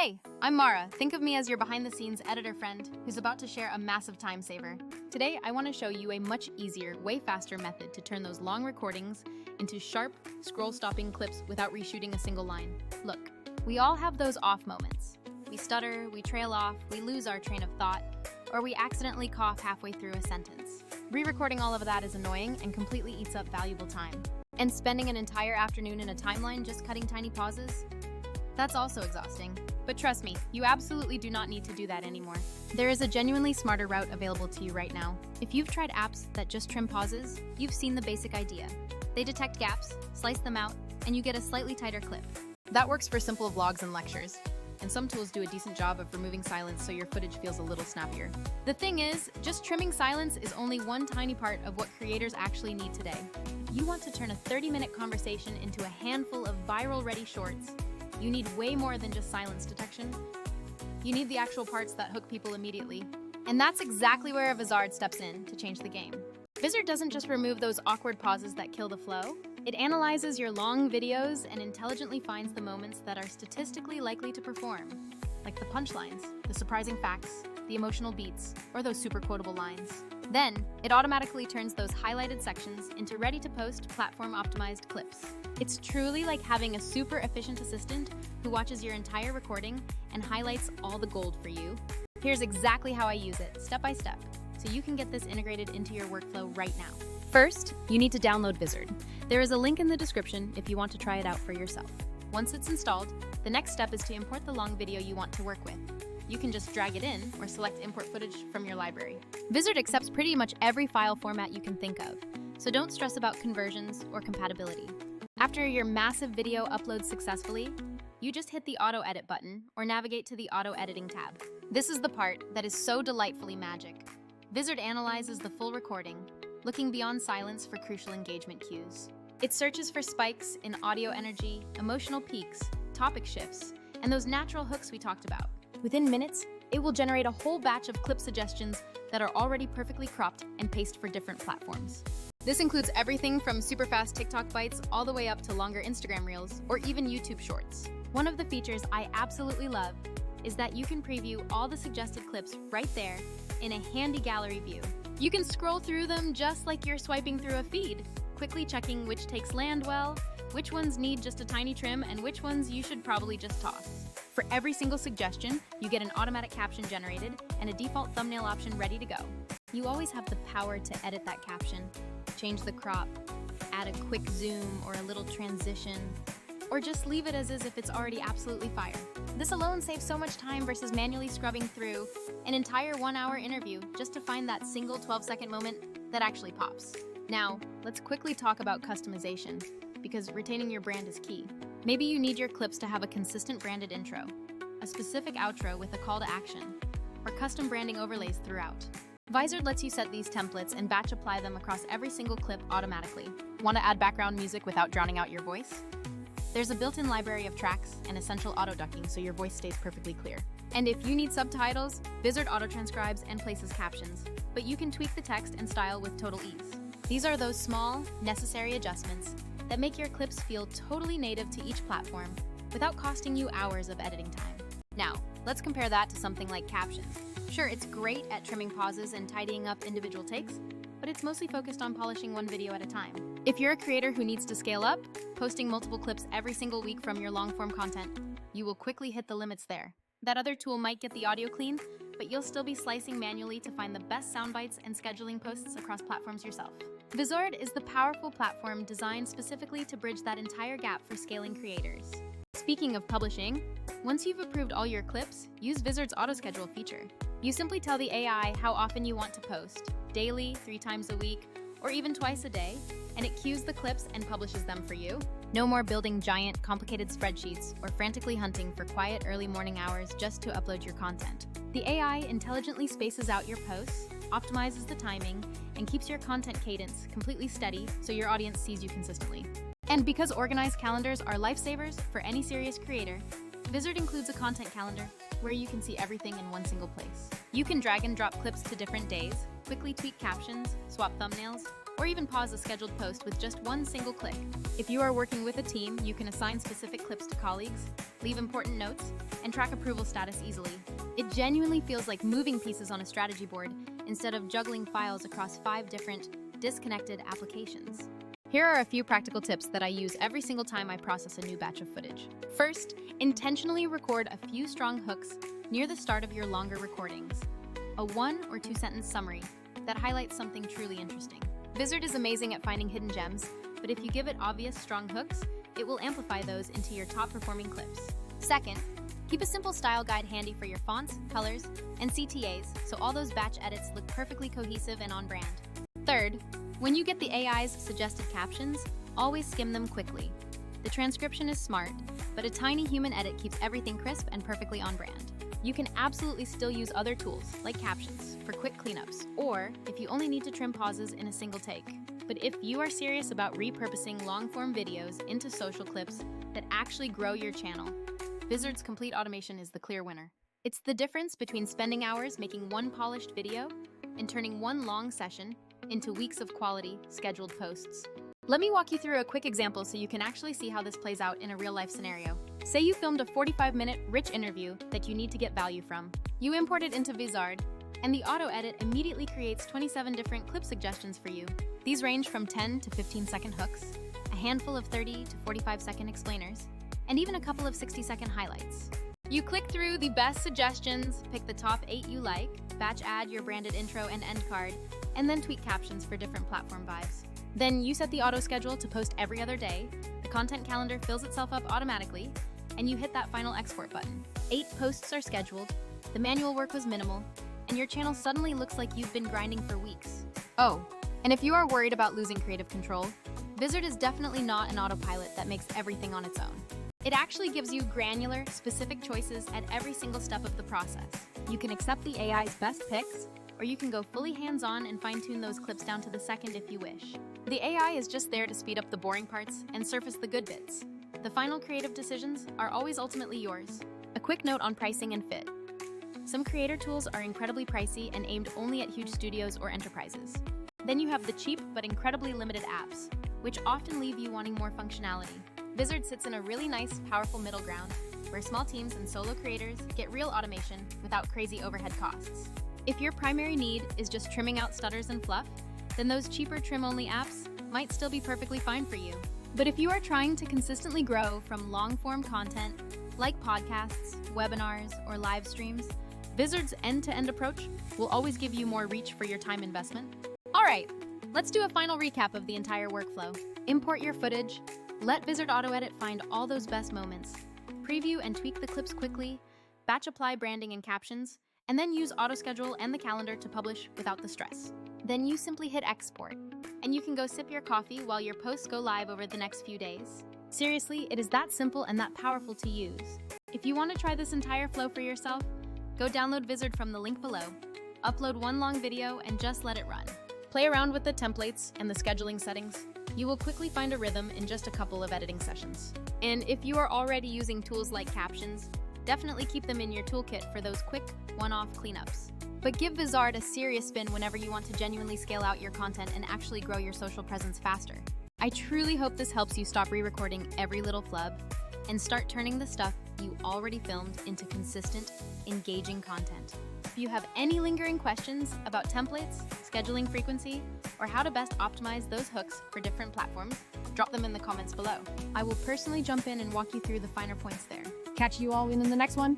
Hey, I'm Mara. Think of me as your behind-the-scenes editor friend who's about to share a massive time saver. Today, I want to show you a much easier, way faster method to turn those long recordings into sharp, scroll-stopping clips without reshooting a single line. Look, we all have those off moments. We stutter, we trail off, we lose our train of thought, or we accidentally cough halfway through a sentence. Re-recording all of that is annoying and completely eats up valuable time. And spending an entire afternoon in a timeline just cutting tiny pauses? That's also exhausting. But trust me, you absolutely do not need to do that anymore. There is a genuinely smarter route available to you right now. If you've tried apps that just trim pauses, you've seen the basic idea. They detect gaps, slice them out, and you get a slightly tighter clip. That works for simple vlogs and lectures. And some tools do a decent job of removing silence so your footage feels a little snappier. The thing is, just trimming silence is only one tiny part of what creators actually need today. You want to turn a 30-minute conversation into a handful of viral-ready shorts. You need way more than just silence detection. You need the actual parts that hook people immediately. And that's exactly where Vizard steps in to change the game. Vizard doesn't just remove those awkward pauses that kill the flow. It analyzes your long videos and intelligently finds the moments that are statistically likely to perform, like the punchlines, the surprising facts, the emotional beats, or those super quotable lines. Then, it automatically turns those highlighted sections into ready-to-post, platform-optimized clips. It's truly like having a super efficient assistant who watches your entire recording and highlights all the gold for you. Here's exactly how I use it, step by step, so you can get this integrated into your workflow right now. First, you need to download Vizard. There is a link in the description if you want to try it out for yourself. Once it's installed, the next step is to import the long video you want to work with. You can just drag it in or select import footage from your library. Vizard accepts pretty much every file format you can think of, so don't stress about conversions or compatibility. After your massive video uploads successfully, you just hit the Auto Edit button or navigate to the Auto Editing tab. This is the part that is so delightfully magic. Vizard analyzes the full recording, looking beyond silence for crucial engagement cues. It searches for spikes in audio energy, emotional peaks, topic shifts, and those natural hooks we talked about. Within minutes, it will generate a whole batch of clip suggestions that are already perfectly cropped and paced for different platforms. This includes everything from super fast TikTok bites all the way up to longer Instagram reels or even YouTube shorts. One of the features I absolutely love is that you can preview all the suggested clips right there in a handy gallery view. You can scroll through them just like you're swiping through a feed, quickly checking which takes land well, which ones need just a tiny trim, and which ones you should probably just toss. For every single suggestion, you get an automatic caption generated and a default thumbnail option ready to go. You always have the power to edit that caption, change the crop, add a quick zoom or a little transition, or just leave it as is if it's already absolutely fire. This alone saves so much time versus manually scrubbing through an entire 1-hour interview just to find that single 12-second moment that actually pops. Now, let's quickly talk about customization, because retaining your brand is key. Maybe you need your clips to have a consistent branded intro, a specific outro with a call to action, or custom branding overlays throughout. Vizard lets you set these templates and batch apply them across every single clip automatically. Want to add background music without drowning out your voice? There's a built-in library of tracks and essential auto-ducking so your voice stays perfectly clear. And if you need subtitles, Vizard auto-transcribes and places captions, but you can tweak the text and style with total ease. These are those small, necessary adjustments that make your clips feel totally native to each platform without costing you hours of editing time. Now, let's compare that to something like Captions. Sure, it's great at trimming pauses and tidying up individual takes, but it's mostly focused on polishing one video at a time. If you're a creator who needs to scale up, posting multiple clips every single week from your long-form content, you will quickly hit the limits there. That other tool might get the audio clean, but you'll still be slicing manually to find the best sound bites and scheduling posts across platforms yourself. Vizard is the powerful platform designed specifically to bridge that entire gap for scaling creators. Speaking of publishing, once you've approved all your clips, use Vizard's auto-schedule feature. You simply tell the AI how often you want to post, daily, 3 times a week, or even twice a day, and it queues the clips and publishes them for you. No more building giant, complicated spreadsheets or frantically hunting for quiet early morning hours just to upload your content. The AI intelligently spaces out your posts, optimizes the timing, and keeps your content cadence completely steady so your audience sees you consistently. And because organized calendars are lifesavers for any serious creator, Vizard includes a content calendar where you can see everything in one single place. You can drag and drop clips to different days, quickly tweak captions, swap thumbnails, or even pause a scheduled post with just one single click. If you are working with a team, you can assign specific clips to colleagues, leave important notes, and track approval status easily. It genuinely feels like moving pieces on a strategy board instead of juggling files across 5 different, disconnected applications. Here are a few practical tips that I use every single time I process a new batch of footage. First, intentionally record a few strong hooks near the start of your longer recordings. A 1 or 2 sentence summary that highlights something truly interesting. Vizard is amazing at finding hidden gems, but if you give it obvious, strong hooks, it will amplify those into your top-performing clips. Second, keep a simple style guide handy for your fonts, colors, and CTAs so all those batch edits look perfectly cohesive and on brand. Third, when you get the AI's suggested captions, always skim them quickly. The transcription is smart, but a tiny human edit keeps everything crisp and perfectly on brand. You can absolutely still use other tools, like Captions, for quick cleanups, or if you only need to trim pauses in a single take. But if you are serious about repurposing long-form videos into social clips that actually grow your channel, Vizard's complete automation is the clear winner. It's the difference between spending hours making one polished video and turning one long session into weeks of quality, scheduled posts. Let me walk you through a quick example so you can actually see how this plays out in a real-life scenario. Say you filmed a 45-minute rich interview that you need to get value from. You import it into Vizard, and the auto-edit immediately creates 27 different clip suggestions for you. These range from 10 to 15-second hooks, a handful of 30 to 45-second explainers, and even a couple of 60-second highlights. You click through the best suggestions, pick the top 8 you like, batch add your branded intro and end card, and then tweak captions for different platform vibes. Then you set the auto schedule to post every other day, the content calendar fills itself up automatically, and you hit that final export button. 8 posts are scheduled, the manual work was minimal, and your channel suddenly looks like you've been grinding for weeks. Oh, and if you are worried about losing creative control, Vizard is definitely not an autopilot that makes everything on its own. It actually gives you granular, specific choices at every single step of the process. You can accept the AI's best picks, or you can go fully hands-on and fine-tune those clips down to the second if you wish. The AI is just there to speed up the boring parts and surface the good bits. The final creative decisions are always ultimately yours. A quick note on pricing and fit. Some creator tools are incredibly pricey and aimed only at huge studios or enterprises. Then you have the cheap but incredibly limited apps, which often leave you wanting more functionality. Vizard sits in a really nice, powerful middle ground, where small teams and solo creators get real automation without crazy overhead costs. If your primary need is just trimming out stutters and fluff, then those cheaper trim-only apps might still be perfectly fine for you. But if you are trying to consistently grow from long-form content, like podcasts, webinars, or live streams, Vizard's end-to-end approach will always give you more reach for your time investment. All right, let's do a final recap of the entire workflow. Import your footage, let Vizard Auto-Edit find all those best moments, preview and tweak the clips quickly, batch apply branding and captions, and then use auto-schedule and the calendar to publish without the stress. Then you simply hit export, and you can go sip your coffee while your posts go live over the next few days. Seriously, it is that simple and that powerful to use. If you want to try this entire flow for yourself, go download Vizard from the link below, upload one long video, and just let it run. Play around with the templates and the scheduling settings. You will quickly find a rhythm in just a couple of editing sessions. And if you are already using tools like Captions, definitely keep them in your toolkit for those quick, one-off cleanups. But give Vizard a serious spin whenever you want to genuinely scale out your content and actually grow your social presence faster. I truly hope this helps you stop re-recording every little flub and start turning the stuff you already filmed into consistent, engaging content. If you have any lingering questions about templates, scheduling frequency, or how to best optimize those hooks for different platforms, drop them in the comments below. I will personally jump in and walk you through the finer points there. Catch you all in the next one.